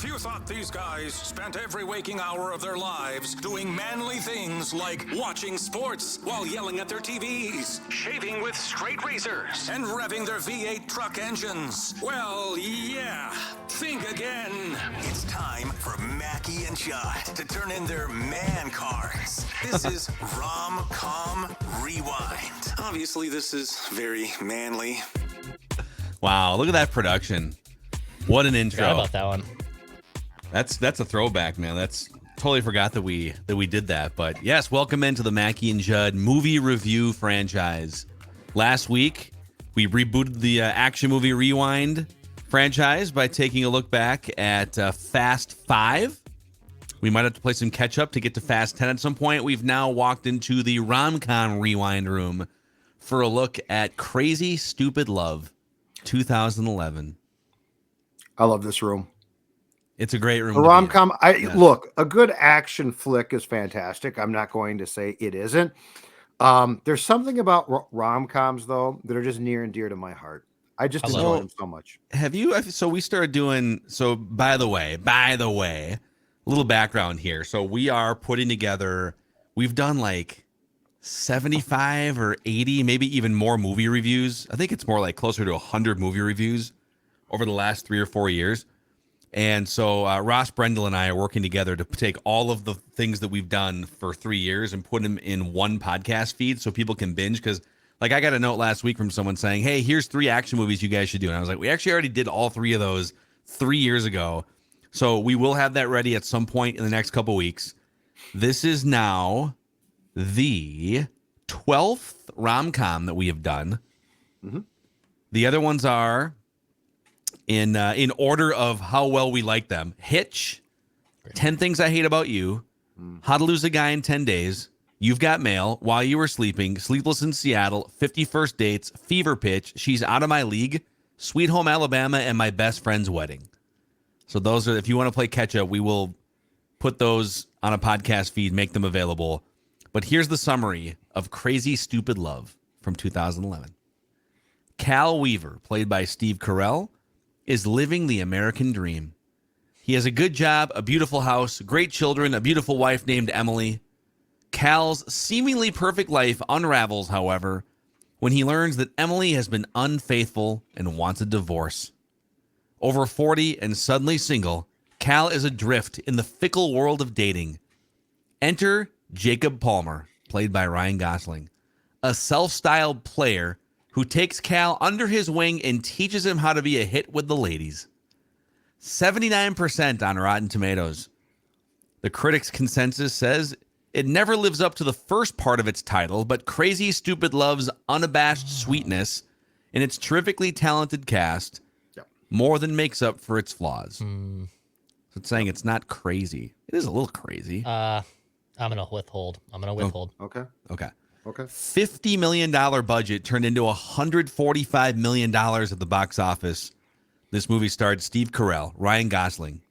If you thought these guys spent every waking hour of their lives doing manly things like watching sports while yelling at their TVs, shaving with straight razors, and revving their V8 truck engines, well, yeah, think again. It's time for Mackie and Judd to turn in their man cards. This is Rom-Com Rewind. Obviously, this is very manly. Wow, look at that production. What an intro. Forgot about that one. That's a throwback, man. That's totally forgot that we did that. But yes, welcome into the Mackie and Judd movie review franchise. Last week, we rebooted the Action Movie Rewind franchise by taking a look back at Fast 5. We might have to play some catch up to get to Fast 10 at some point. We've now walked into the Rom-Com Rewind room for a look at Crazy Stupid Love 2011. I love this room. It's a great room. A rom-com. Look, a good action flick is fantastic. I'm not going to say it isn't. There's something about rom-coms though that are just near and dear to my heart. I just enjoy them so much. Have you? So we started doing. So by the way, a little background here. So we are putting together. We've done like 75 or 80, maybe even more movie reviews. I think it's more like closer to 100 movie reviews over the last 3 or 4 years. And so Ross Brendel and I are working together to take all of the things that we've done for 3 years and put them in one podcast feed so people can binge. Because like I got a note last week from someone saying, hey, here's 3 action movies you guys should do. And I was like, we actually already did all 3 of those 3 years ago. So we will have that ready at some point in the next couple weeks. This is now the 12th rom-com that we have done. Mm-hmm. The other ones are in order of how well we like them: Hitch, 10 Things I Hate About You, How to Lose a Guy in 10 Days, You've Got Mail, While You Were Sleeping, Sleepless in Seattle, 50 First Dates, Fever Pitch, She's Out of My League, Sweet Home Alabama, and My Best Friend's Wedding. So those are, if you want to play catch up, we will put those on a podcast feed, make them available. But here's the summary of Crazy Stupid Love from 2011. Cal Weaver, played by Steve Carell, is living the American dream. He has a good job, a beautiful house, great children, a beautiful wife named Emily. Cal's seemingly perfect life unravels, however, when he learns that Emily has been unfaithful and wants a divorce. Over 40 and suddenly single, Cal is adrift in the fickle world of dating. Enter Jacob Palmer, played by Ryan Gosling, a self-styled player who takes Cal under his wing and teaches him how to be a hit with the ladies. 79% on Rotten Tomatoes. The critics' consensus says it never lives up to the first part of its title, but Crazy Stupid Love's unabashed sweetness and its terrifically talented cast more than makes up for its flaws. So it's saying it's not crazy. It is a little crazy. I'm going to withhold. Okay. $50 million budget turned into $145 million at the box office. This movie starred Steve Carell, Ryan Gosling,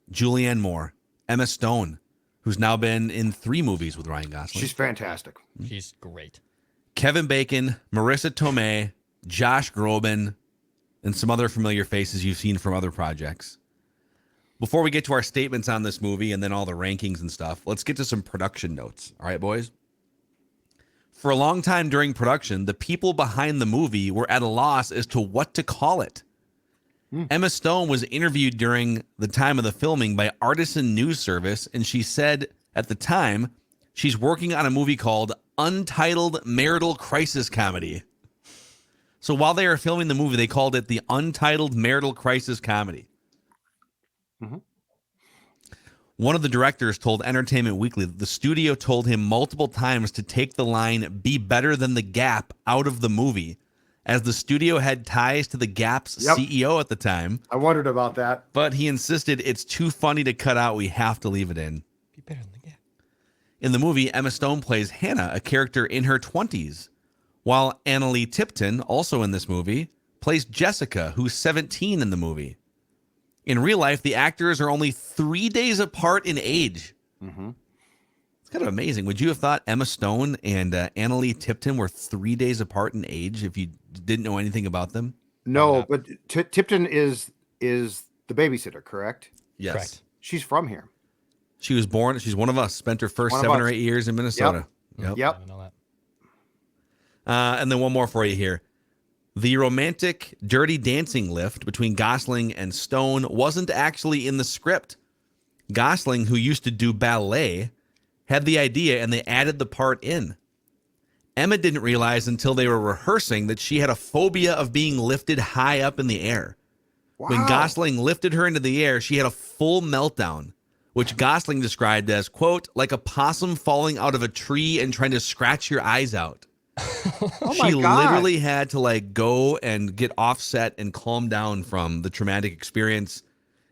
Julianne Moore, Emma Stone, who's now been in 3 movies with Ryan Gosling. She's fantastic. She's great. Kevin Bacon, Marissa Tomei, Josh Groban, and some other familiar faces you've seen from other projects. Before we get to our statements on this movie and then all the rankings and stuff, let's get to some production notes. All right, boys? For a long time during production, the people behind the movie were at a loss as to what to call it. Emma Stone was interviewed during the time of the filming by Artisan News Service, and she said at the time she's working on a movie called Untitled Marital Crisis Comedy. So while they were filming the movie, they called it the Untitled Marital Crisis Comedy. Mm-hmm. One of the directors told Entertainment Weekly that the studio told him multiple times to take the line "be better than the Gap" out of the movie, as the studio had ties to the Gap's CEO at the time. I wondered about that. But he insisted it's too funny to cut out. We have to leave it in. Be better than the Gap. In the movie, Emma Stone plays Hannah, a character in her 20s, while Annalee Tipton, also in this movie, plays Jessica, who's 17 in the movie. In real life, the actors are only 3 days apart in age. Mm-hmm. It's kind of amazing. Would you have thought Emma Stone and Annalee Tipton were 3 days apart in age if you didn't know anything about them? No, but Tipton is the babysitter, correct? Yes. Correct. She's from here. She's one of us. Spent her first One of 7 or us. 8 years in Minnesota. Yep. I know that. And then one more for you here. The romantic Dirty Dancing lift between Gosling and Stone wasn't actually in the script. Gosling, who used to do ballet, had the idea and they added the part in. Emma didn't realize until they were rehearsing that she had a phobia of being lifted high up in the air. Wow. When Gosling lifted her into the air, she had a full meltdown, which Gosling described as, quote, like a possum falling out of a tree and trying to scratch your eyes out. Oh She my God. literally had to like go and get offset and calm down from the traumatic experience.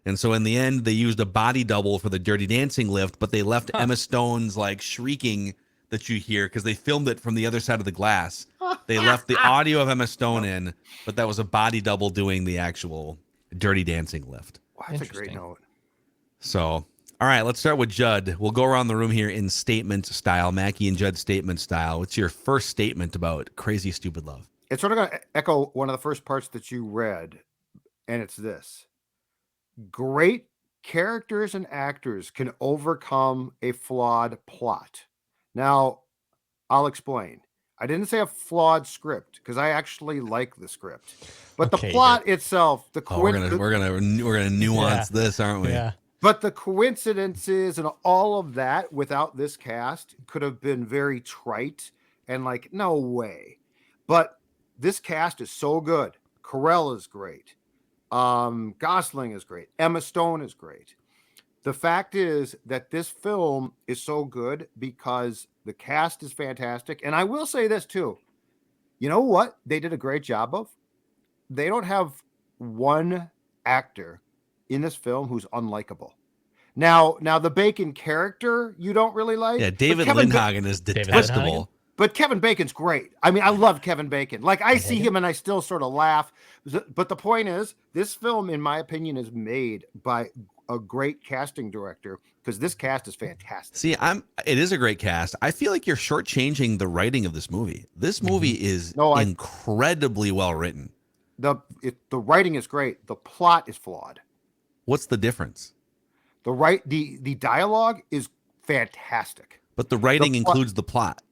And so in the end, they used a body double for the Dirty Dancing lift, but they left Emma Stone's like shrieking that you hear because they filmed it from the other side of the glass. They left the audio of Emma Stone in, but that was a body double doing the actual Dirty Dancing lift. Wow, that's a great Interesting. note. So, all right, let's start with Judd. We'll go around the room here in statement style, Mackie and Judd statement style. What's your first statement about Crazy Stupid Love? It's sort of going to echo one of the first parts that you read, and it's this. Great characters and actors can overcome a flawed plot. Now, I'll explain. I didn't say a flawed script because I actually like the script, but Okay, the plot itself, the Oh, we're gonna nuance this, aren't we? Yeah. but the coincidences and all of that without this cast could have been very trite and like no way. But this cast is so good. Carell is great. Gosling is great. Emma Stone is great. The fact is that this film is so good because the cast is fantastic. And I will say this too. You know what they did a great job of? They don't have one actor in this film who's unlikable. Now the Bacon character you don't really like. Yeah, but David Kevin Lindhagen is David detestable. But Kevin Bacon's great. I mean, I love Kevin Bacon. Like I see him and I still sort of laugh. But the point is, this film, in my opinion, is made by a great casting director because this cast is fantastic. See, it is a great cast. I feel like you're shortchanging the writing of this movie. This movie is incredibly well written. The writing is great. The plot is flawed. What's the difference? The dialogue is fantastic. But the writing includes the plot.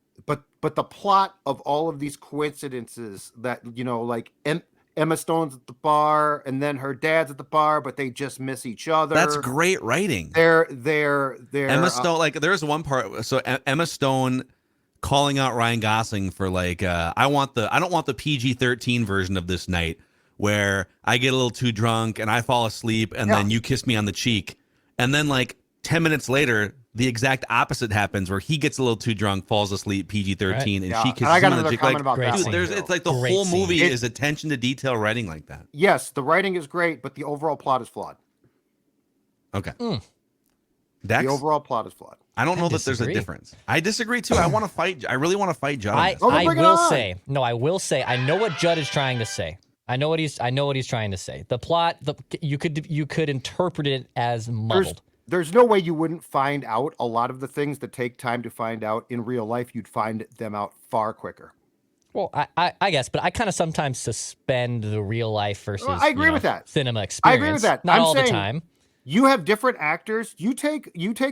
But the plot of all of these coincidences that, you know, like Emma Stone's at the bar and then her dad's at the bar, but they just miss each other. That's great writing. They're Emma Stone, like there's one part. So Emma Stone calling out Ryan Gosling for like, I don't want the PG-13 version of this night where I get a little too drunk and I fall asleep and then you kiss me on the cheek. And then like 10 minutes later, the exact opposite happens where he gets a little too drunk, falls asleep, PG-13, and she kisses him on the cheek. Like, dude, it's like the whole movie is attention to detail writing like that. Yes, the writing is great, but the overall plot is flawed. Okay. Dex? The overall plot is flawed. I don't know that there's a difference. I disagree too. I want to fight. I really want to fight Judd. I will say, I know what Judd is trying to say. I know what he's trying to say. The plot, you could interpret it as muddled. There's no way you wouldn't find out a lot of the things that take time to find out in real life. You'd find them out far quicker. Well, I guess, but I kind of sometimes suspend the real life versus I agree with that. Cinema experience. I agree with that. Not all the time. You have different actors. You take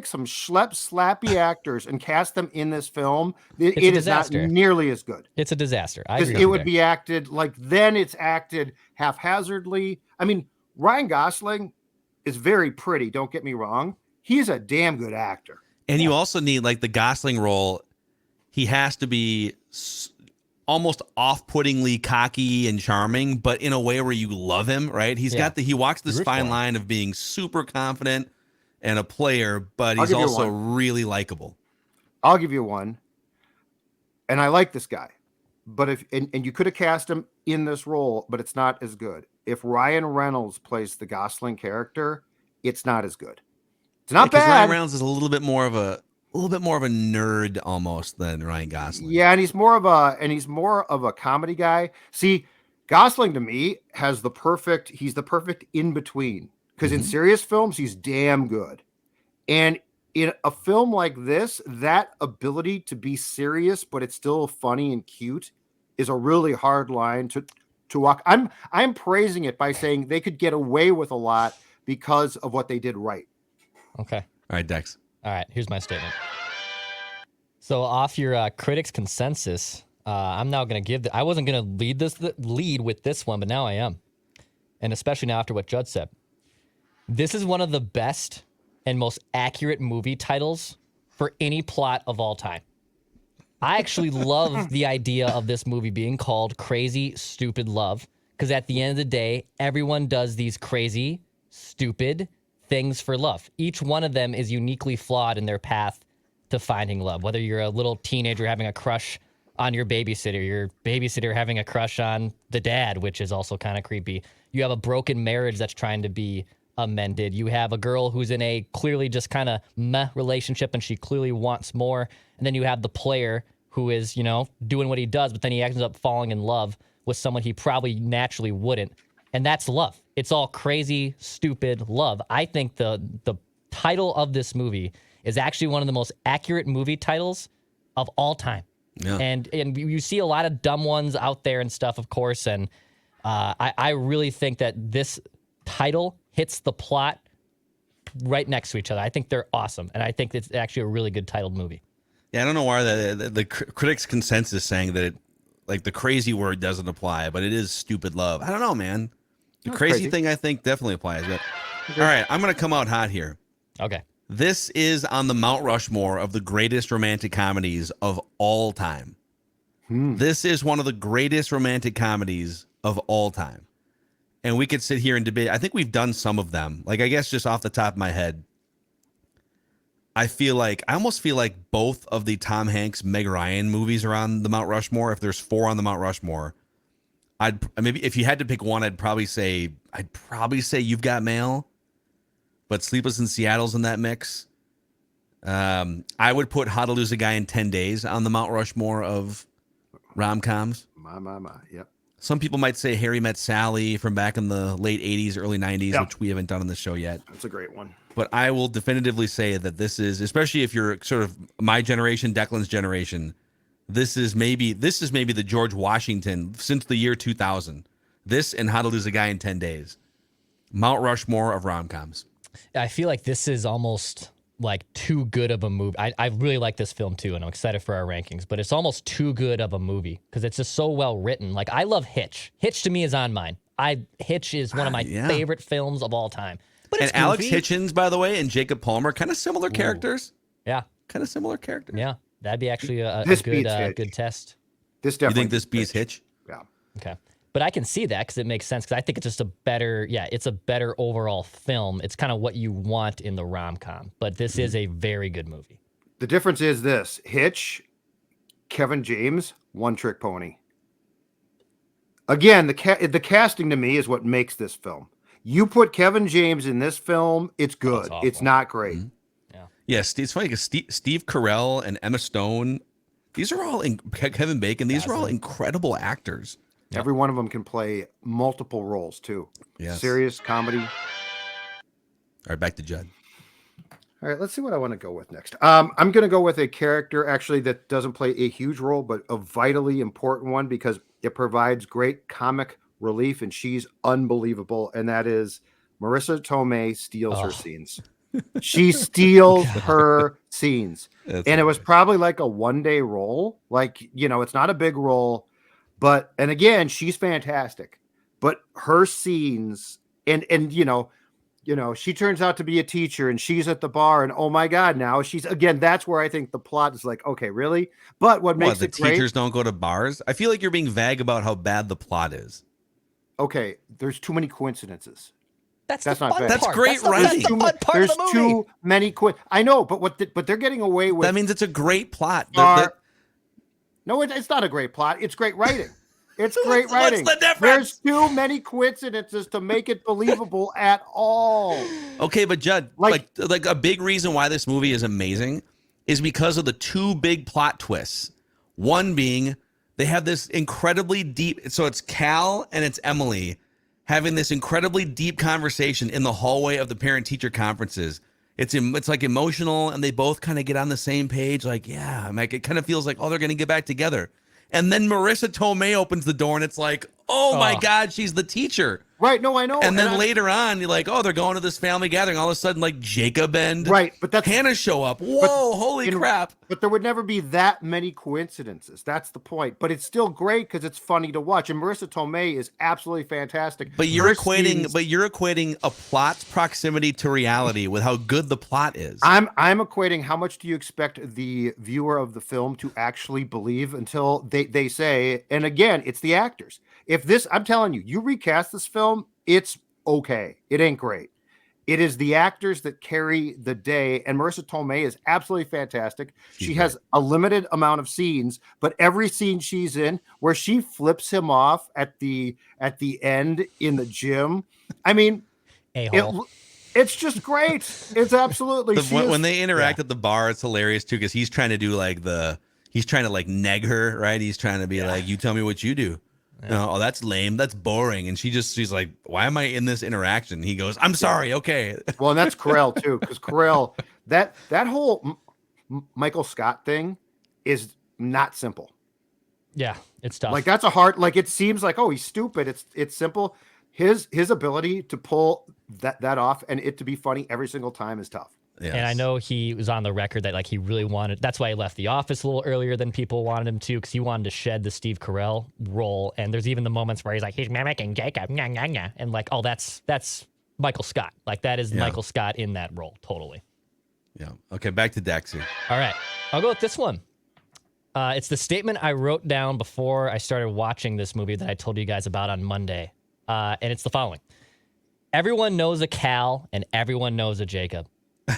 some slappy actors and cast them in this film. It is not nearly as good. It's a disaster. Because it would be acted like then it's acted haphazardly. I mean, Ryan Gosling is very pretty. Don't get me wrong. He's a damn good actor. And you also need like the Gosling role. He has to be almost off-puttingly cocky and charming, but in a way where you love him, right? He walks this fine line of being super confident and a player, but he's also really likable. I'll give you one. And I like this guy. But and you could have cast him in this role, but it's not as good. If Ryan Reynolds plays the Gosling character, it's not as good. It's not bad. Ryan Reynolds is a little bit more of a nerd almost than Ryan Gosling. Yeah, and he's more of a comedy guy. See, Gosling to me he's the perfect in between. Because in serious films, he's damn good. And in a film like this, that ability to be serious, but it's still funny and cute is a really hard line to walk. I'm praising it by saying they could get away with a lot because of what they did right. Okay. All right, Dex. All right. Here's my statement. So off your critics' consensus, I'm now going to give. I wasn't going to lead with this one, but now I am, and especially now after what Judd said. This is one of the best and most accurate movie titles for any plot of all time. I actually love the idea of this movie being called Crazy Stupid Love, because at the end of the day, everyone does these crazy, stupid things for love. Each one of them is uniquely flawed in their path to finding love. Whether you're a little teenager having a crush on your babysitter having a crush on the dad, which is also kind of creepy. You have a broken marriage that's trying to be amended. You have a girl who's in a clearly just kind of meh relationship and she clearly wants more. And then you have the player who is, doing what he does, but then he ends up falling in love with someone he probably naturally wouldn't. And that's love. It's all crazy, stupid love. I think the title of this movie is actually one of the most accurate movie titles of all time. Yeah. And you see a lot of dumb ones out there and stuff, of course. And I really think that this title hits the plot right next to each other. I think they're awesome. And I think it's actually a really good titled movie. Yeah, I don't know why the critics' consensus saying that the crazy word doesn't apply, but it is stupid love. I don't know, man. The crazy thing I think definitely applies. But all right, I'm going to come out hot here. Okay. This is on the Mount Rushmore of the greatest romantic comedies of all time. This is one of the greatest romantic comedies of all time. And we could sit here and debate. I think we've done some of them. I guess just off the top of my head, I almost feel like both of the Tom Hanks, Meg Ryan movies are on the Mount Rushmore. If there's 4 on the Mount Rushmore, maybe if you had to pick one, I'd probably say You've Got Mail. But Sleepless in Seattle's in that mix. I would put How to Lose a Guy in 10 Days on the Mount Rushmore of rom-coms. My. Yep. Some people might say Harry Met Sally from back in the late 80s, early 90s, Yep. which we haven't done on the show yet. That's a great one. But I will definitively say that this is, especially if you're sort of my generation, Declan's generation, this is maybe the George Washington since the year 2000. This and How to Lose a Guy in 10 Days. Mount Rushmore of rom-coms. I feel like this is almost like too good of a movie. I really like this film too, and I'm excited for our rankings, but it's almost too good of a movie because it's just so well written. Like, I love Hitch. Hitch to me is on mine. Hitch is one of my favorite films of all time. But it's Alex goofy. Hitchens, by the way, and Jacob Palmer, kind of similar characters. Yeah. Kind of similar characters. Yeah. That'd be actually a This good beats Hitch. good test. This You definitely. think this beats Hitch? Yeah. Okay. But I can see that because it makes sense because I think it's just it's a better overall film. It's kind of what you want in the rom-com, but this is a very good movie. The difference is this: Hitch, Kevin James, One Trick Pony. Again, the casting to me is what makes this film. You put Kevin James in this film, it's good. awful. It's not great. Yeah, it's funny because Steve Carell and Emma Stone, these are all Kevin Bacon. These are all incredible actors. Yep. Every one of them can play multiple roles too. Yes. Serious, comedy. All right, back to Judd. All right, let's see what I want to go with next. I'm going to go with a character actually that doesn't play a huge role, but a vitally important one because it provides great comic relief, and she's unbelievable. And that is Marissa Tomei steals her scenes. She steals her scenes. And it was probably like a 1-day role. Like, it's not a big role, and again, she's fantastic. But her scenes and she turns out to be a teacher and she's at the bar and oh my God, now that's where I think the plot is like, okay, really? But what makes the it great? teachers don't go to bars? I feel like you're being vague about how bad the plot is. Okay, there's too many coincidences. That's not the fun bad. part. That's great That's writing. the fun part There's of the movie. too many I know, but they're getting away with. That means it's a great plot. No, it's not a great plot. It's great writing. It's great What's writing. the difference? There's too many coincidences to make it believable at all. Okay, but Judd, like a big reason why this movie is amazing is because of the 2 big plot twists. One being they have this incredibly deep, so it's Cal and it's Emily having this incredibly deep conversation in the hallway of the parent-teacher conferences. It's like emotional, and they both kind of get on the same page. Like, yeah, it kind of feels like, oh, they're going to get back together. And then Marissa Tomei opens the door, and it's like, oh my God, she's the teacher. Right. No, I know. And then later on, you're like, oh, they're going to this family gathering. All of a sudden, like Jacob and but that's Hannah show up. Whoa, holy crap. But there would never be that many coincidences. That's the point. But it's still great because it's funny to watch. And Marissa Tomei is absolutely fantastic. But you're equating a plot's proximity to reality with how good the plot is. I'm equating how much do you expect the viewer of the film to actually believe until they say, and again, it's the actors. If this, I'm telling you, you recast this film, it's okay. It ain't great. It is the actors that carry the day, and Marissa Tomei is absolutely fantastic. She has a limited amount of scenes, but every scene she's in where she flips him off at the end in the gym, I mean, it's just great. It's absolutely when they interact at the bar, it's hilarious too because he's trying to do he's trying to neg her, right? He's trying to be like, you tell me what you do. Yeah. No, oh, that's lame. That's boring. And she's like, why am I in this interaction? He goes, I'm sorry. Okay. Well, and that's Carell too, because Carell, that whole Michael Scott thing is not simple. Yeah, it's tough. Like that's a hard. Like it seems like, oh, he's stupid. It's simple. His ability to pull that off and it to be funny every single time is tough. Yes. And I know he was on the record that he really wanted, that's why he left The Office a little earlier than people wanted him to, because he wanted to shed the Steve Carell role. And there's even the moments where he's like, he's mimicking Jacob, nah, nah, nah. And that's Michael Scott. Like that is Michael Scott in that role, totally. Yeah. Okay, back to Dexter. All right, I'll go with this one. It's the statement I wrote down before I started watching this movie that I told you guys about on Monday. And it's the following. Everyone knows a Cal and everyone knows a Jacob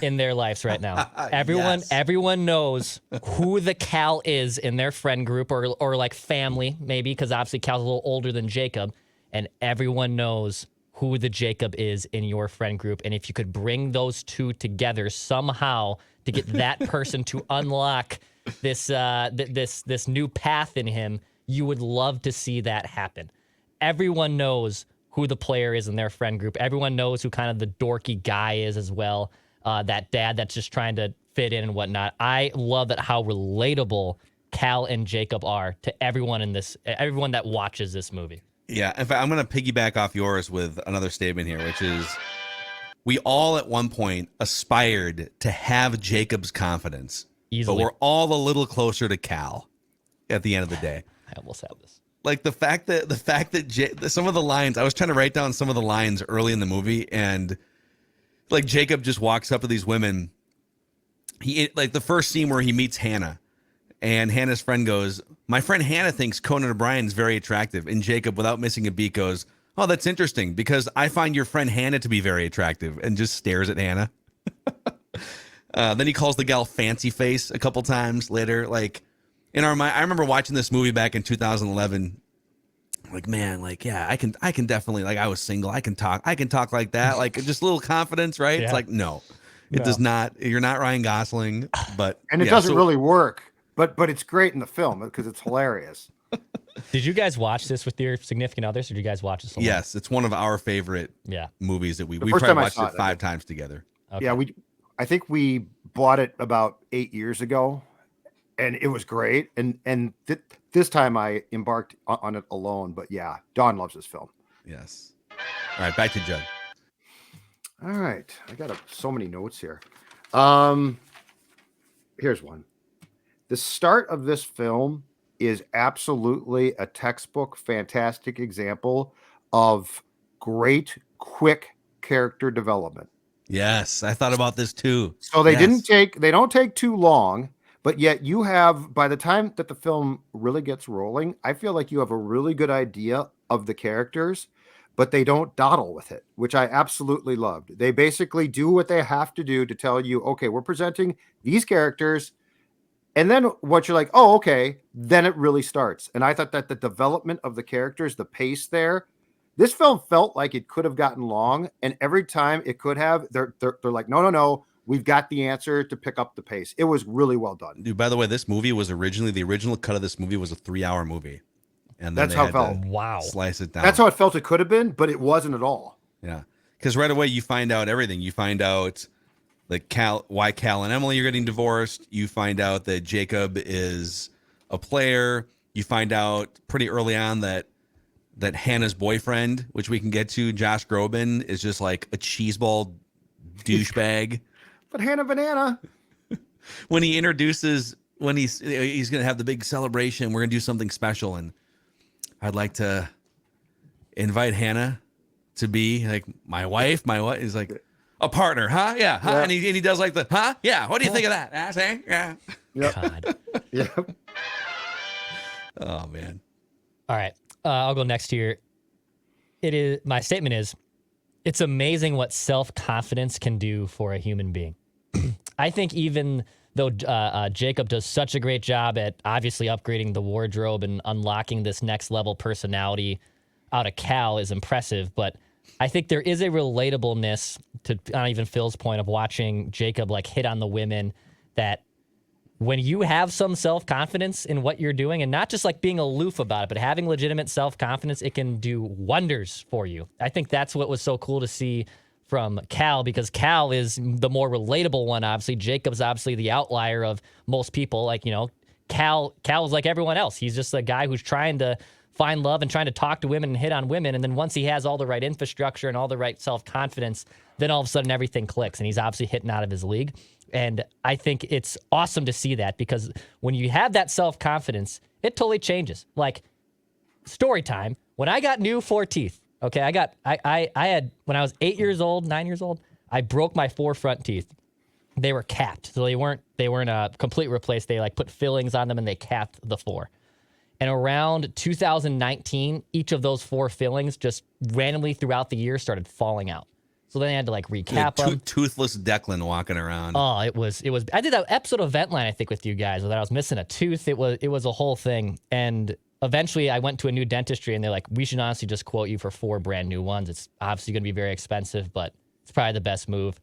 in their lives right now. Everyone knows who the Cal is in their friend group or like family, maybe, because obviously Cal's a little older than Jacob, and everyone knows who the Jacob is in your friend group. And if you could bring those two together somehow to get that person to unlock this this new path in him, you would love to see that happen. Everyone knows who the player is in their friend group. Everyone knows who kind of the dorky guy is as well. That dad that's just trying to fit in and whatnot. I love how relatable Cal and Jacob are to everyone everyone that watches this movie. Yeah, in fact, I'm going to piggyback off yours with another statement here, which is we all at one point aspired to have Jacob's confidence. Easily. But we're all a little closer to Cal at the end of the day. I almost have this. Like the fact that some of the lines, I was trying to write down some of the lines early in the movie, and like Jacob just walks up to these women. Like the first scene where he meets Hannah, and Hannah's friend goes, my friend Hannah thinks Conan O'Brien is very attractive. And Jacob, without missing a beat, goes, oh, that's interesting because I find your friend Hannah to be very attractive, and just stares at Hannah. Then he calls the gal fancy face a couple times later. Like in our mind, I remember watching this movie back in 2011. Like, man, like, yeah, I can definitely, like, I was single. I can talk like that. Like just a little confidence, right? Yeah. It's like, no, it does not. You're not Ryan Gosling, but. And it doesn't really work, but it's great in the film because it's hilarious. Did you guys watch this with your significant others, or did you guys watch this alone? Yes, it's one of our favorite movies that we probably watched it 5 times together. Okay. Yeah, I think we bought it about 8 years ago, and it was great. And this time I embarked on it alone. But yeah, Dawn loves this film. Yes. All right, back to Judd. All right, I got so many notes here. Here's one. The start of this film is absolutely a textbook, fantastic example of great, quick character development. Yes, I thought about this too. So they don't take too long, but yet you have, by the time that the film really gets rolling, I feel like you have a really good idea of the characters, but they don't dawdle with it, which I absolutely loved. They basically do what they have to do to tell you, okay, we're presenting these characters. And then once you're like, oh, okay, then it really starts. And I thought that the development of the characters, the pace there, this film felt like it could have gotten long. And every time it could have, they're like, no, we've got the answer to pick up the pace. It was really well done. Dude, by the way, this movie was the original cut of this movie was a 3-hour movie. And that's how it felt. Wow. Slice it down. That's how it felt it could have been, but it wasn't at all. Yeah. Because right away you find out everything. You find out like why Cal and Emily are getting divorced. You find out that Jacob is a player. You find out pretty early on that that Hannah's boyfriend, which we can get to, Josh Groban, is just like a cheeseball douchebag. But Hannah Banana. When he introduces, when he's going to have the big celebration, we're going to do something special, and I'd like to invite Hannah to be like my wife. My wife is like a partner, huh? Yeah, huh? Yep. And he does like the, huh? Yeah. What do you think of that? I say, yeah. Yep. God. Yep. Oh man. All right. I'll go next here. My statement is, it's amazing what self-confidence can do for a human being. I think even though Jacob does such a great job at obviously upgrading the wardrobe and unlocking this next level personality out of Cal is impressive, but I think there is a relatableness to, on even Phil's point, of watching Jacob like hit on the women, that when you have some self-confidence in what you're doing, and not just like being aloof about it, but having legitimate self-confidence, it can do wonders for you. I think that's what was so cool to see from Cal, because Cal is the more relatable one, obviously. Jacob's obviously the outlier of most people. Like, you know, Cal is like everyone else. He's just a guy who's trying to find love and trying to talk to women and hit on women. And then once he has all the right infrastructure and all the right self-confidence, then all of a sudden everything clicks, and he's obviously hitting out of his league. And I think it's awesome to see that, because when you have that self-confidence, it totally changes. Like, story time. When I got new 4 teeth, okay, I had, when I was 9 years old, I broke my 4 front teeth. They were capped. So they weren't complete replaced. They like put fillings on them and they capped the 4. And around 2019, each of those 4 fillings just randomly throughout the year started falling out. So then I had to like recap them. Toothless Declan walking around. Oh, it was. I did that episode of Ventline, I think, with you guys, where I was missing a tooth. It was a whole thing. And eventually I went to a new dentistry, and they're like, we should honestly just quote you for 4 brand new ones. It's obviously going to be very expensive, but it's probably the best move.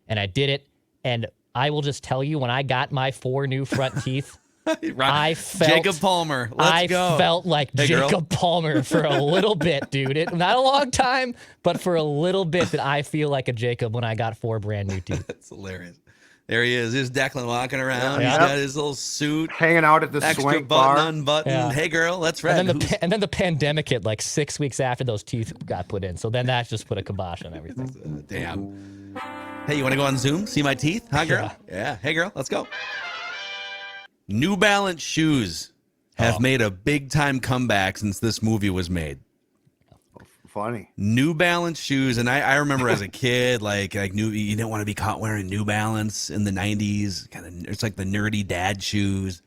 And I did it. And I will just tell you, when I got my 4 new front teeth, I felt Jacob Palmer. Let's go. I felt like Jacob Palmer for a little bit, dude. Not a long time, but for a little bit did I feel like a Jacob when I got 4 brand new teeth. That's hilarious. There he is. There's Declan walking around. Yeah. He's got his little suit, Hanging out at the extra swank button bar. unbuttoned. Yeah. Hey, girl, let's ride. And then the pandemic hit like 6 weeks after those teeth got put in. So then that just put a kibosh on everything. Damn. Hey, you want to go on Zoom? See my teeth? Huh, girl? Yeah. Hey, girl, let's go. New Balance shoes have made a big time comeback since this movie was made. Funny. New Balance shoes, and I remember as a kid, like you didn't want to be caught wearing New Balance in the 90s. It's like the nerdy dad shoes.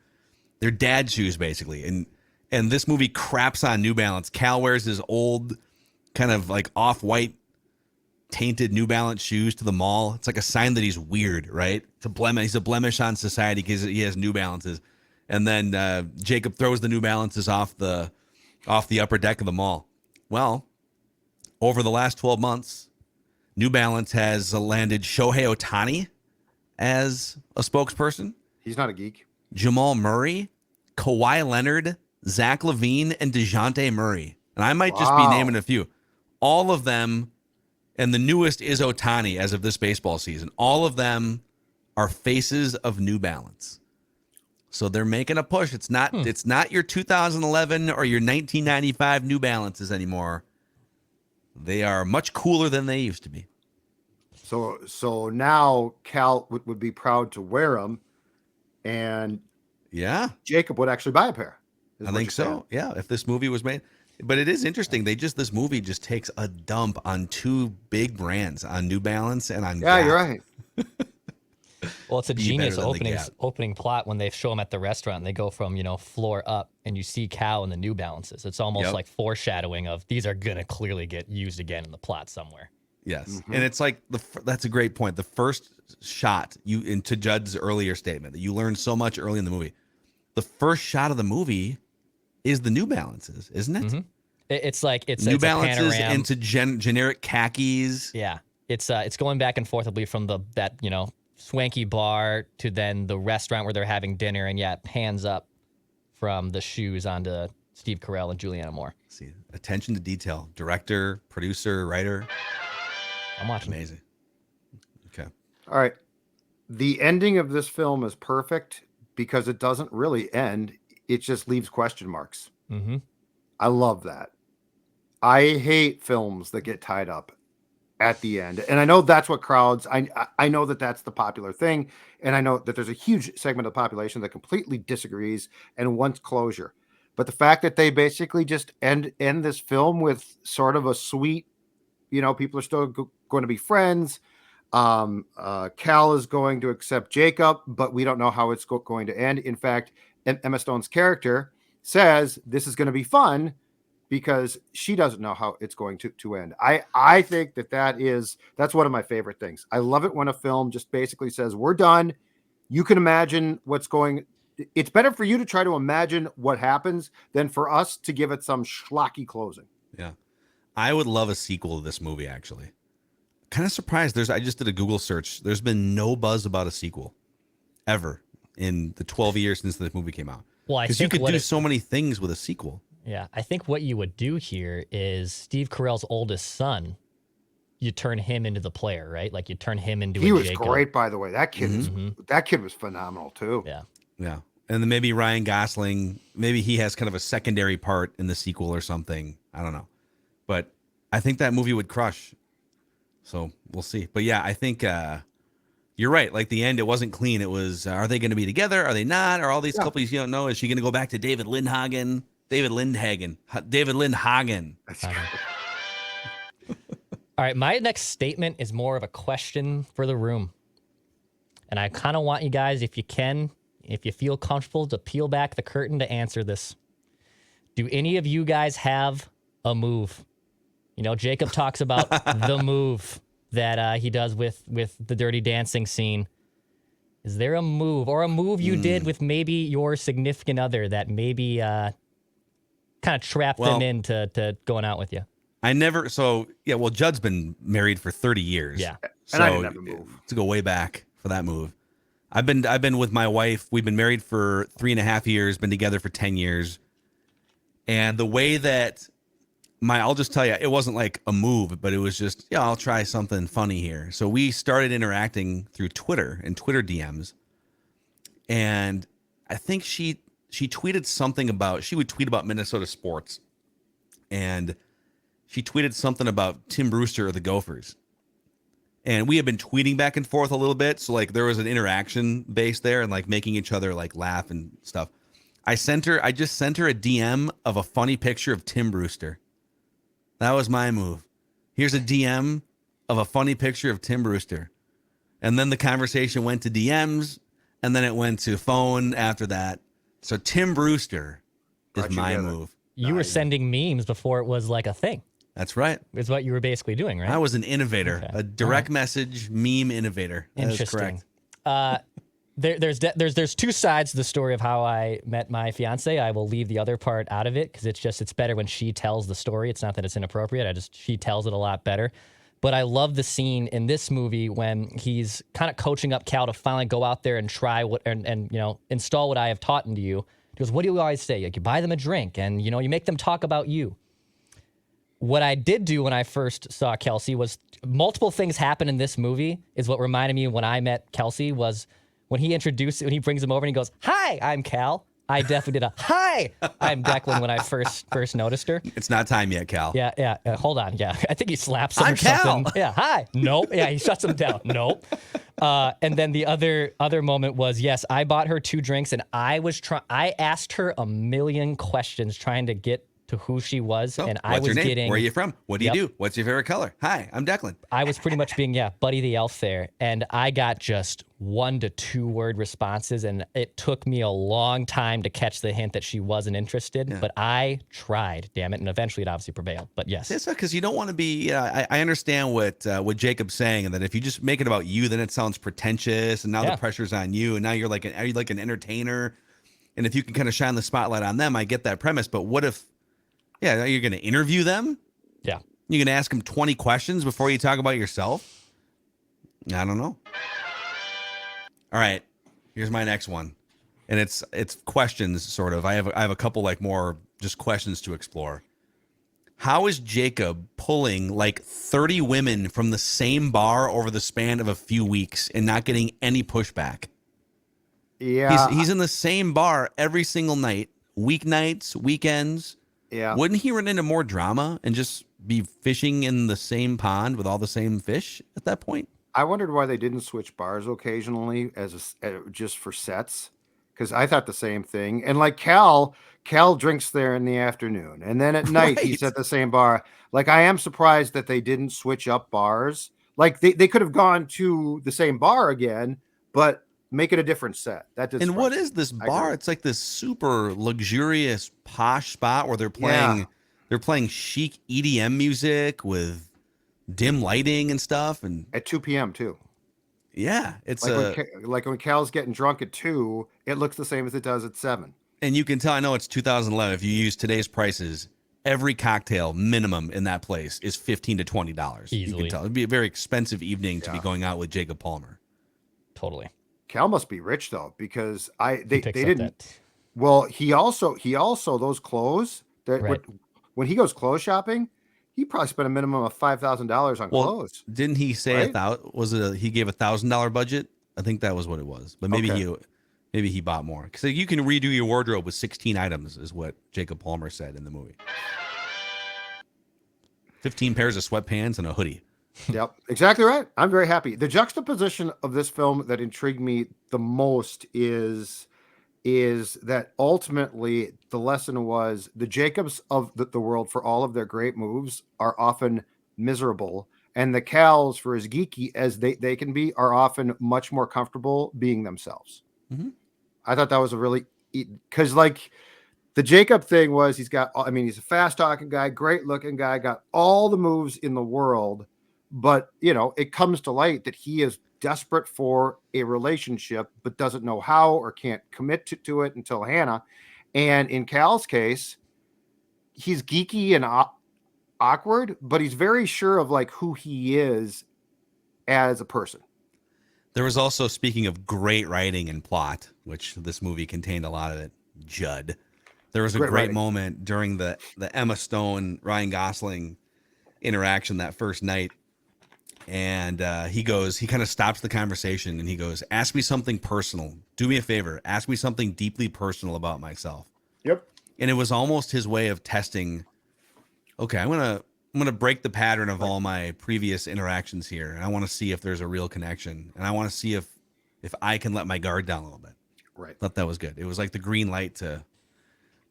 They're dad shoes basically, and this movie craps on New Balance. Cal wears his old kind of like off-white tainted New Balance shoes to the mall. It's like a sign that he's weird, right? He's a blemish on society because he has New Balances. And then Jacob throws the New Balances off the upper deck of the mall. Well, over the last 12 months, New Balance has landed Shohei Ohtani as a spokesperson, He's not a geek. Jamal Murray, Kawhi Leonard, Zach LaVine, and DeJounte Murray. And I might just be Wow. naming a few. All of them, and the newest is Ohtani as of this baseball season. All of them are faces of New Balance. So they're making a push. It's not your 2011 or your 1995 New Balances anymore. They are much cooler than they used to be. So now Cal would be proud to wear them, and Yeah, Jacob would actually buy a pair. is I what think you're so. saying. Yeah, if this movie was made. But it is interesting. This movie just takes a dump on 2 big brands, on New Balance and on Yeah, Gap. you're right. Well, it's a Be genius better than the Gap. opening plot when they show him at the restaurant and they go from, floor up and you see Cal in the New Balances. It's almost Yep. like foreshadowing of these are going to clearly get used again in the plot somewhere. Yes, and it's like that's a great point. The first shot, to Judd's earlier statement, that you learn so much early in the movie. The first shot of the movie is the New Balances, isn't it? Mhm. It's like it's New it's a Balances panorama. into generic khakis. Yeah, it's going back and forth, I believe, from that swanky bar to then the restaurant where they're having dinner, and hands up from the shoes onto Steve Carell and Juliana Moore. See, attention to detail. Director, producer, writer. I'm watching. Amazing. Okay. All right. The ending of this film is perfect because it doesn't really end. It just leaves question marks. Mm-hmm. I love that. I hate films that get tied up at the end. And I know that's what crowds, I know that that's the popular thing. And I know that there's a huge segment of the population that completely disagrees and wants closure. But the fact that they basically just end this film with sort of a sweet, people are still going to be friends. Cal is going to accept Jacob, but we don't know how it's going to end. In fact, Emma Stone's character says this is going to be fun because she doesn't know how it's going to end. I think that's one of my favorite things. I love it when a film just basically says, we're done. You can imagine what's going. It's better for you to try to imagine what happens than for us to give it some schlocky closing. Yeah. I would love a sequel to this movie, actually. Kind of surprised. I just did a Google search. There's been no buzz about a sequel ever in the 12 years since this movie came out. Well, because you could do so many things with a sequel. Yeah, I think what you would do here is Steve Carell's oldest son, you turn him into the player, right? Like you turn him into He a was Jacob. great, by the way. That kid was phenomenal too. Yeah. Yeah. And then maybe Ryan Gosling, maybe he has kind of a secondary part in the sequel or something. I don't know. But I think that movie would crush. So we'll see. But yeah, I think you're right. Like the end, it wasn't clean. It was, are they going to be together? Are they not? Are all these couples you don't know? Is she going to go back to David Lindhagen? David Lindhagen. That's right. All right, my next statement is more of a question for the room. And I kind of want you guys, if you can, if you feel comfortable, to peel back the curtain to answer this. Do any of you guys have a move? Jacob talks about the move that he does with the Dirty Dancing scene. Is there a move or a move you did with maybe your significant other that maybe kind of trapped them into going out with you? Judd's been married for 30 years. Yeah. And I didn't have a move. To go way back for that move. I've been with my wife. We've been married for 3.5 years, been together for 10 years. And the way that I'll just tell you, it wasn't like a move, but it was just, I'll try something funny here. So we started interacting through Twitter and Twitter DMs. And I think she tweeted something about, she would tweet about Minnesota sports. And she tweeted something about Tim Brewster of the Gophers. And we had been tweeting back and forth a little bit. So like there was an interaction base there and like making each other like laugh and stuff. I just sent her a DM of a funny picture of Tim Brewster. That was my move. Here's a DM of a funny picture of Tim Brewster. And then the conversation went to DMs and then it went to phone after that. So Tim Brewster is my move. You were sending memes before it was like a thing. That's right. Is what you were basically doing, right? I was an innovator, a direct message meme innovator. That is Interesting. correct. There's two sides to the story of how I met my fiance. I will leave the other part out of it because it's better when she tells the story. It's not that it's inappropriate. she tells it a lot better. But I love the scene in this movie when he's kind of coaching up Cal to finally go out there and try and install what I have taught into you. He goes, what do you always say? Like, you buy them a drink and you make them talk about you. What I did do when I first saw Kelsey was multiple things happen in this movie is what reminded me when I met Kelsey was when he brings him over and he goes, hi, I'm Cal. I definitely did a hi, I'm Declan when I first noticed her. It's not time yet, Cal. Yeah. Hold on. Yeah. I think he slaps him I'm or something. Cal. Yeah. Hi. Nope. Yeah. He shuts him down. Nope. And then the other moment was, yes, I bought her 2 drinks and I asked her a million questions trying to get to who she was. So, and what's I was your name? getting. Where are you from? What do you do? What's your favorite color? Hi, I'm Declan. I was pretty much being, Buddy the Elf there. And I got just 1 to 2 word responses. And it took me a long time to catch the hint that she wasn't interested. But I tried, damn it. And eventually it obviously prevailed. But yes. It's because you don't want to be, I understand what Jacob's saying. And that if you just make it about you, then it sounds pretentious. And now the pressure's on you. And now are you like an entertainer? And if you can kind of shine the spotlight on them, I get that premise. But what if, you're going to interview them? Yeah. You're going to ask them 20 questions before you talk about yourself? I don't know. All right. Here's my next one. And it's questions, sort of. I have a couple like more just questions to explore. How is Jacob pulling like 30 women from the same bar over the span of a few weeks and not getting any pushback? Yeah. He's in the same bar every single night, weeknights, weekends. Yeah. Wouldn't he run into more drama and just be fishing in the same pond with all the same fish at that point? I wondered why they didn't switch bars occasionally just for sets, because I thought the same thing. And like Cal drinks there in the afternoon, and then at night he's Right. at the same bar. Like I am surprised that they didn't switch up bars. Like they could have gone to the same bar again, but make it a different set. That did. And what surprise is this me. I bar? agree. It's like this super luxurious posh spot where Yeah. they're playing chic EDM music with dim lighting and stuff. And At 2 p.m. too. yeah, it's Like when Cal's getting drunk at 2, it looks the same as it does at 7. and you can tell, I know it's 2011. If you use today's prices, every cocktail minimum in that place is $15 to $20. You Easily. can tell it'd be a very expensive evening to be Yeah. going out with Jacob Palmer. Totally. Cal must be rich though, because they He picks up didn't. that. Well, he also those clothes that Right. when he goes clothes shopping, he probably spent a minimum of $5,000 on Well, clothes. didn't he say Right? he gave $1,000 budget? I think that was what it was. But maybe Okay. maybe he bought more because you can redo your wardrobe with 16 items, is what Jacob Palmer said in the movie. 15 pairs of sweatpants and a hoodie. Yep, exactly right. I'm very happy. The juxtaposition of this film that intrigued me the most is that ultimately the lesson was the Jacobs of the world, for all of their great moves, are often miserable, and the Cals, for as geeky as they can be, are often much more comfortable being themselves. Mhm. I thought that was a really, because like the Jacob thing was he's a fast talking guy, great looking guy, got all the moves in the world, but it comes to light that he is desperate for a relationship but doesn't know how or can't commit to it until Hannah. And in Cal's case, he's geeky and awkward, but he's very sure of like who he is as a person. There was also, speaking of great writing and plot, which this movie contained a lot of it, Judd. There was a Great great writing. moment during the Emma Stone, Ryan Gosling interaction that first night. And he kind of stops the conversation and he goes, "Ask me something personal. Do me a favor. Ask me something deeply personal about myself." Yep. And it was almost his way of testing, okay, I'm gonna break the pattern of all my previous interactions here, and I want to see if there's a real connection, and I want to see if I can let my guard down a little bit. Right. Thought that was good. It was like the green light to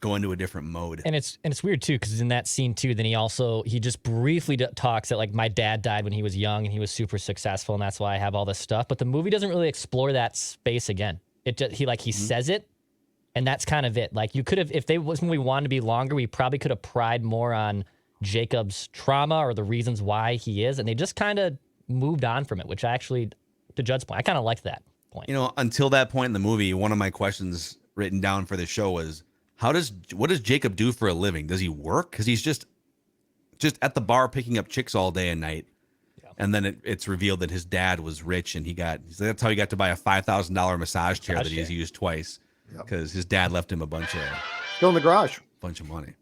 go into a different mode. And it's weird too, because in that scene too, then he just briefly talks that like my dad died when he was young and he was super successful and that's why I have all this stuff. But the movie doesn't really explore that space again. He says it, and that's kind of it. Like you could have, if they was when we wanted to be longer, we probably could have pried more on Jacob's trauma or the reasons why he is, and they just kind of moved on from it. Which I actually, to Judd's point, I kind of liked that point. Until that point in the movie, one of my questions written down for the show was, what does Jacob do for a living? Does he work? Because he's just at the bar picking up chicks all day and night. Yeah. And then it's revealed that his dad was rich and that's how he got to buy a $5,000 massage chair that he's used twice because his dad left him a bunch Still in the garage. of money.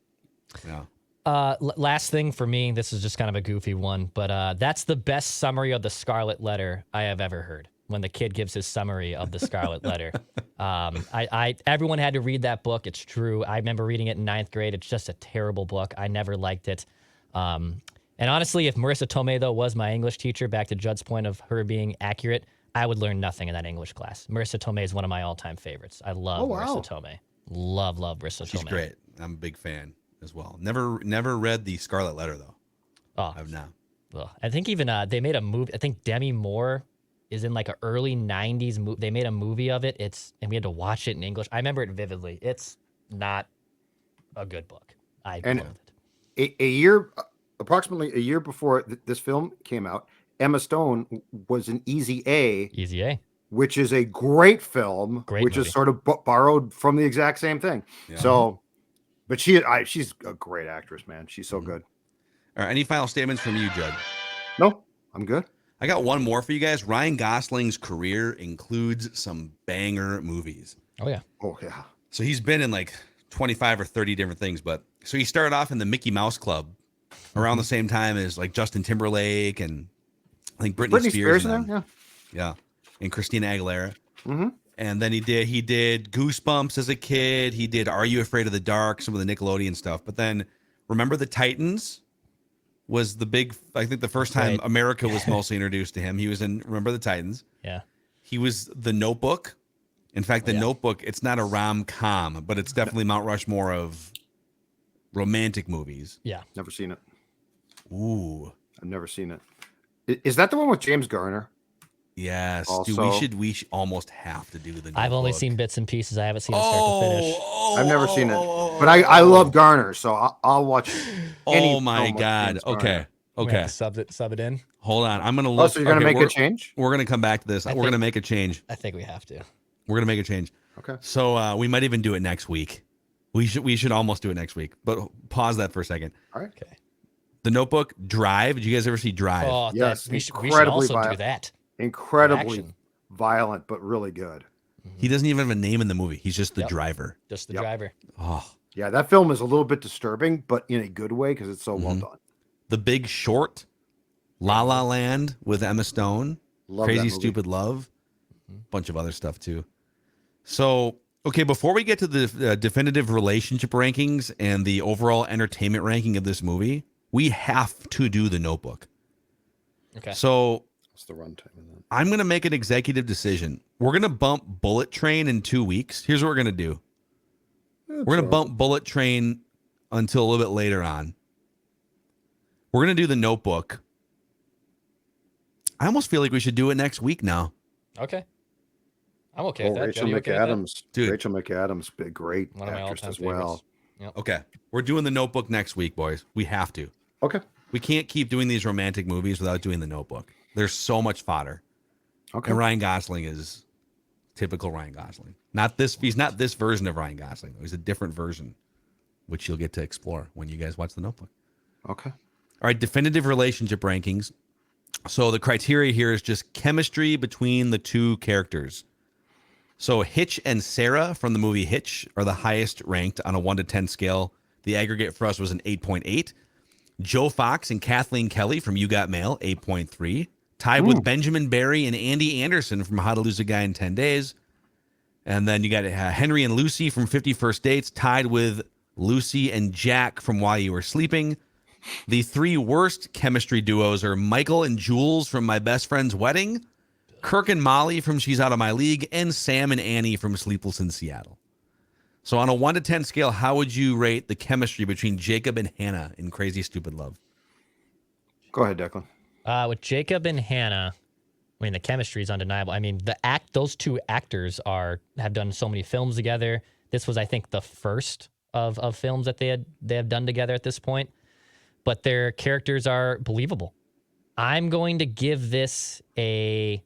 Yeah. Last thing for me, this is just kind of a goofy one, but that's the best summary of the Scarlet Letter I have ever heard. When the kid gives his summary of the Scarlet Letter, everyone had to read that book. It's true. I remember reading it in 9th grade. It's just a terrible book. I never liked it. And honestly, if Marissa Tomei though was my English teacher, back to Judd's point of her being accurate, I would learn nothing in that English class. Marissa Tomei is one of my all-time favorites. I love Marissa Tomei. Love Marissa Tomei. She's great. I'm a big fan as well. Never read the Scarlet Letter though. Oh, I've not. Well, I think even they made a movie. I think Demi Moore is in like an early 90s movie. They made a movie of it. And we had to watch it in English. I remember it vividly. It's not a good book. I loved it. Approximately a year before this film came out, Emma Stone was in Easy A. Easy A. Which is a great film, which movie. is sort of borrowed from the exact same thing. Yeah. So, but she's a great actress, man. She's so good. All right, any final statements from you, Judd? No, I'm good. I got one more for you guys. Ryan Gosling's career includes some banger movies. Oh, yeah. Oh, yeah. So he's been in like 25 or 30 different things, so he started off in the Mickey Mouse Club around the same time as like Justin Timberlake and I think Britney Spears in there? Yeah. And Christina Aguilera. Mm-hmm. And then he did Goosebumps as a kid. He did Are You Afraid of the Dark, some of the Nickelodeon stuff. But then Remember the Titans was the big, I think the first time America was mostly introduced to him. He was in Remember the Titans. Yeah. He was The Notebook. In fact, The Notebook, it's not a rom-com, but it's definitely Mount Rushmore of romantic movies. Yeah. Never seen it. Ooh. I've never seen it. Is that the one with James Garner? Yes. Also, Dude, we should almost have to do The Notebook. I've only seen bits and pieces. I haven't seen it start to finish. I've never seen it. But I love Garner, so I'll watch any Oh my film with God. James Garner. Okay. We Okay. have to sub it in. Hold on. I'm going to look. Oh, so you're going to okay, make a change? We're going to come back to this. We're going to think- make a change. I think we have to. We're going to make a change. Okay. So we might even do it next week. We should almost do it next week. But pause that for a second. All right. Okay. The Notebook, Drive. Did you guys ever see Drive? Oh, Yes, we should incredibly also do violent. that. Incredibly Action. violent, but really good. He doesn't even have a name in the movie. He's just the Yep. driver. Just the Yep. driver. Oh, Yeah, that film is a little bit disturbing, but in a good way because it's so well done. The Big Short, La La Land with Emma Stone, Love that Crazy movie. Stupid Love, bunch of other stuff too. So, okay, before we get to the definitive relationship rankings and the overall entertainment ranking of this movie, we have to do The Notebook. Okay. So What's the runtime of that? I'm going to make an executive decision. We're going to bump Bullet Train in 2 weeks. Here's what we're going to do. We're going to bump Bullet Train until a little bit later on. We're going to do The Notebook. I almost feel like we should do it next week now. Okay. I'm okay Oh, with that. Rachel Jody, you okay with that? McAdams. Dude. Rachel McAdams, big, great One of my actress all-time as well. favorites. Okay. We're doing The Notebook next week, boys. We have to. Okay. We can't keep doing these romantic movies without doing The Notebook. There's so much fodder. Okay. And Ryan Gosling is typical Ryan Gosling. He's not this version of Ryan Gosling. He's a different version, which you'll get to explore when you guys watch The Notebook. Okay. All right, definitive relationship rankings. So the criteria here is just chemistry between the two characters. So Hitch and Sarah from the movie Hitch are the highest ranked on a 1 to 10 scale. The aggregate for us was an 8.8. Joe Fox and Kathleen Kelly from You Got Mail, 8.3. Tied with Benjamin Barry and Andy Anderson from How to Lose a Guy in 10 Days. And then you got Henry and Lucy from 50 First Dates, tied with Lucy and Jack from While You Were Sleeping. The three worst chemistry duos are Michael and Jules from My Best Friend's Wedding, Kirk and Molly from She's Out of My League, and Sam and Annie from Sleepless in Seattle. So on a 1 to 10 scale, how would you rate the chemistry between Jacob and Hannah in Crazy Stupid Love? Go ahead, Declan. With Jacob and Hannah, I mean the chemistry is undeniable. I mean those two actors have done so many films together. This was, I think, the first of films that they have done together at this point. But their characters are believable. I'm going to give this an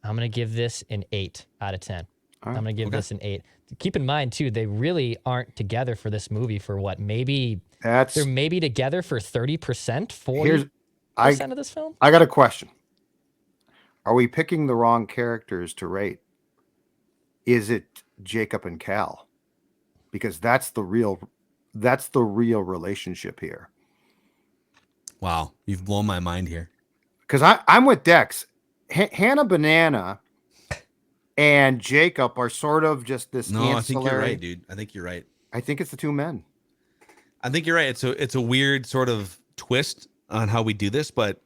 8 out of 10. I'm going to give this an 8. Keep in mind too, they really aren't together for this movie for what? Maybe That's they're maybe together for 30%, 40% here's of this film. I got a question. Are we picking the wrong characters to rate? Is it Jacob and Cal? Because that's the real relationship here. Wow, you've blown my mind here. Because I'm with Dex. Hannah Banana and Jacob are sort of just this No, ancillary. I think you're right, dude. I think you're right. I think it's the two men. I think you're right. It's a weird sort of twist on how we do this, but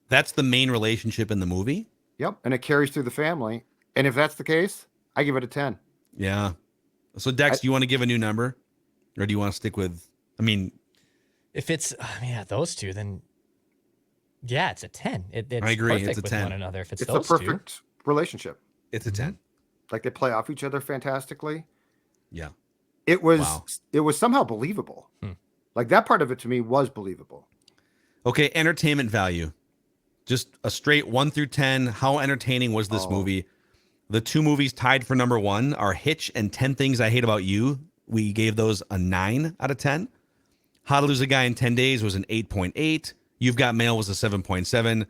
that's the main relationship in the movie. Yep. And it carries through the family. And if that's the case, I give it a 10. Yeah. So Dex, do you want to give a new number? Or do you want to stick with, If it's those two, then yeah, it's a 10. It's I agree, perfect it's a with 10. one another. If it's It's the those two, perfect relationship. it's a 10. Like they play off each other fantastically. Yeah. It was Wow. it was somehow believable. Like that part of it to me was believable. Okay, entertainment value. Just a straight 1 through 10. How entertaining was this movie? The two movies tied for number 1 are Hitch and 10 Things I Hate About You. We gave those a 9 out of 10. How to Lose a Guy in 10 Days was an 8.8. You've Got Mail was a 7.7.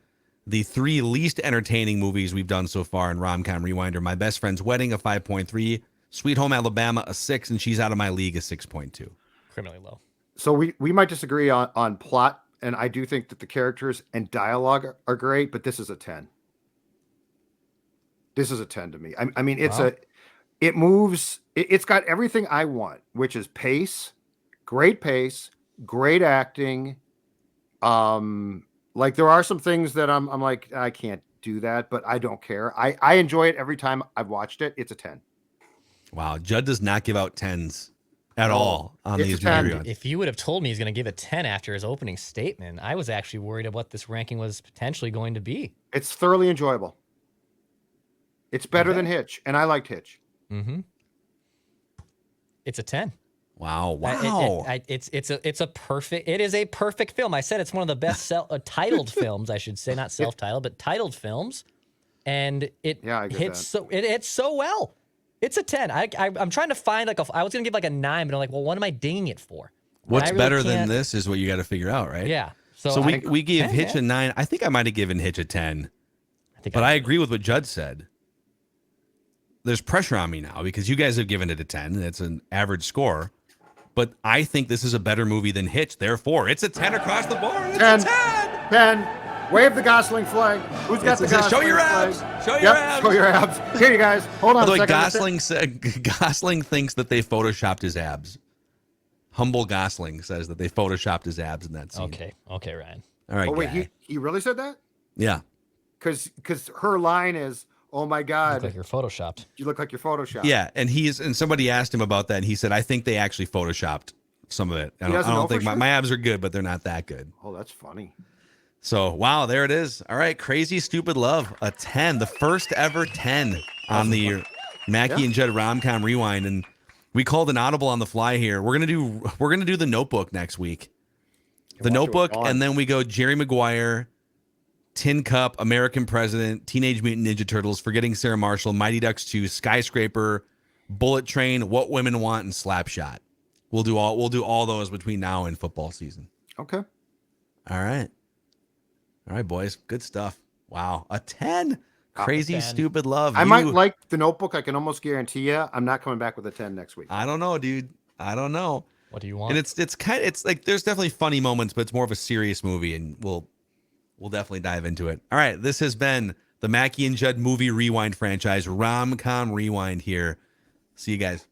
The three least entertaining movies we've done so far in Rom-Com Rewind are My Best Friend's Wedding, a 5.3. Sweet Home Alabama, a 6. And She's Out of My League, a 6.2. criminally low. So we might disagree on plot, and I do think that the characters and dialogue are great, but this is a 10. This is a 10 to me. I mean, it moves. It's got everything I want, which is pace, great acting. Like there are some things that I'm like, I can't do that, but I don't care. I enjoy it every time I've watched it. It's a 10. Wow. Judd does not give out 10s at all on it's these a 10. movie reruns. If you would have told me he's going to give a 10 after his opening statement, I was actually worried of what this ranking was potentially going to be. It's thoroughly enjoyable. It's better than Hitch, and I liked Hitch. Mm-hmm. It's a 10. Wow. It is a perfect film. I said it's one of the best titled films, I should say, not self-titled, but titled films. And it hits so well. It's a 10. I'm trying to find I was gonna give like a 9, but I'm like, well, what am I dinging it for? What's better than this is what you got to figure out, right? Yeah. So we gave Hitch a 9. I think I might have given Hitch a 10. I agree with what Judd said. There's pressure on me now because you guys have given it a 10. And it's an average score. But I think this is a better movie than Hitch. Therefore, it's a 10 across the board. It's 10. a 10. 10. Wave the Gosling flag. Who's got the Gosling Show your flag? abs. Show your abs. Show your abs. Here, you guys. Hold on By the a way, second. Gosling thinks that they photoshopped his abs. Humble Gosling says that they photoshopped his abs in that scene. Okay, Ryan. All right. Oh wait, he really said that? Yeah. Because her line is, "Oh my God, Look like you're photoshopped." you look like you're photoshopped." Yeah, and somebody asked him about that, and he said, "I think they actually photoshopped some of it. I don't think my abs are good, but they're not that good." Oh, that's funny. So wow, there it is. All right, Crazy Stupid Love, a 10, the first ever 10 on the Mackie and Judd Rom-Com Rewind, and we called an audible on the fly here. We're gonna do The Notebook next week. The Notebook, and then we go Jerry Maguire, Tin Cup, American President, Teenage Mutant Ninja Turtles, Forgetting Sarah Marshall, Mighty Ducks 2, Skyscraper, Bullet Train, What Women Want, and Slapshot. We'll do all those between now and football season. Okay. All right, boys. Good stuff. Wow. A 10. Crazy Stupid Love. I might like The Notebook. I can almost guarantee you I'm not coming back with a 10 next week. I don't know, dude. I don't know. What do you want? And it's like there's definitely funny moments, but it's more of a serious movie, and we'll definitely dive into it. All right. This has been the Mackie and Judd Movie Rewind franchise, Rom-Com Rewind here. See you guys.